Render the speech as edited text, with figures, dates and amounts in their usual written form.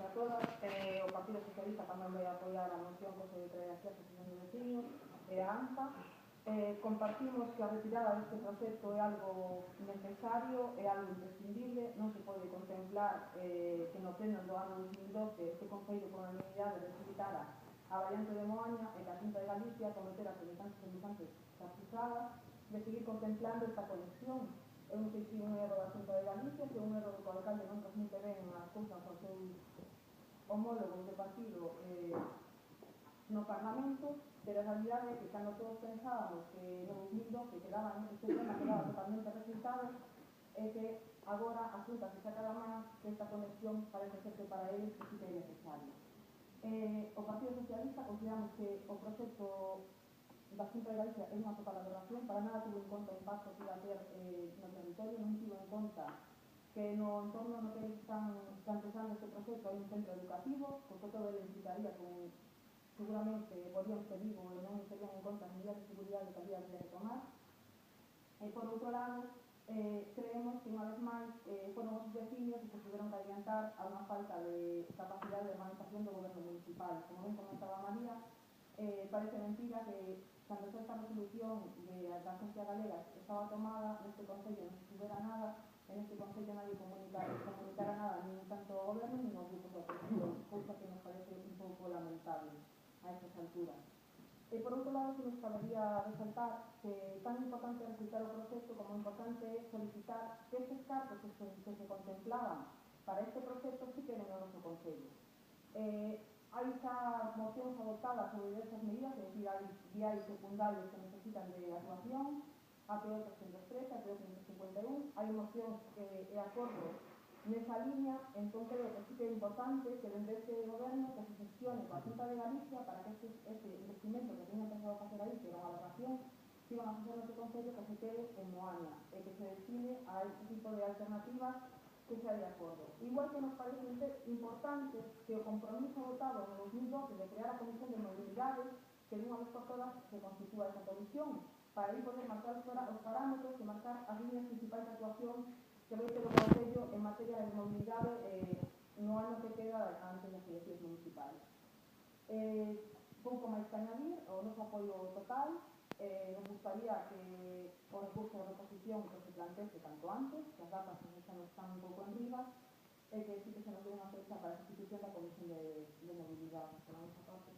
a todas. O Partido Socialista tamén vai apoiar a moción que se trae aquí a Asociación de Vecinos e a ANPA. Compartimos que a retirada deste proxecto é algo necesario, é algo imprescindible, non se pode contemplar que no pleno do ano 2012 este Concello por unanimidade recibitara a variante de Moaña e que a Xunta de Galicia cometera semellantes chapuzadas de seguir contemplando esta conexión. Eu non sei se un erro da Xunta de Galicia, se un erro do que o alcalde non transmite ben as cousas aos seus homólogos de partido no Parlamento, pero a realidade é que cando todos pensábamos que no 2012 este tema quedaba totalmente resultado, é que agora a Xunta se saca da man que esta conexión parece ser que para eles sí que é necesaria. O Partido Socialista consideramos que o proxecto da Xunta de Galicia é unha total aberración, para nada tuvo en conta o impacto que iba a ter no territorio, non tivo en conta que no entorno no que están plantexando este proxecto hai un centro educativo, porque todo ele implicaría con seguramente podían ser vivo e non serían en conta as medidas de seguridade que había que tomar. Por outro lado, creemos que unha vez máis foron os vecinos que tiveron que adiantar a unha falta de capacidade de organización do goberno municipal. Como ben comentaba María, parece mentira que cando esta resolución da Agencia Galega estaba tomada, neste Concello non se subera nada, en este Concello nadie comunicara nada, nin tanto ao goberno nin aos grupos de oposición, cousa que nos parece un pouco lamentable a estas alturas. Por outro lado, se nos cabería resaltar que tan importante é resultar o proxecto como importante é solicitar que estes cargos que se contemplaban para este proxecto sí queden no noso Concello. Hai xa mocións adoptadas sobre diversas medidas, é dicir, hai viais secundarios que necesitan de actuación, APO 313, APO 151, hai mocións e acordos nesa línea, entón creo que sí que é importante que dende este goberno que se gestione coa Xunta de Galicia para que este investimento que teñan pensado facer aí, que era unha aberración, que iban a facer neste Concello, que se quede en Moaña e que se destine a este tipo de alternativas que xa de acordo. Igual que nos parece importante que o compromiso votado en 2012 de crear a Comisión de Mobilidade, que dunha vez por todas se constitúa esa comisión, para aí poder marcar os parámetros e marcar as líneas principais de actuación que vai ter o Concello en materia de mobilidade no ano que queda antes das eleccións municipais. Pouco máis que añadir, o noso apoio total. Nos gustaría que o recurso de reposición que se planteese canto antes, que as datas xa nos están un pouco en riba, e que sí que se nos dé unha fecha para a institución da Comisión de Mobilidade. Por a nosa parte.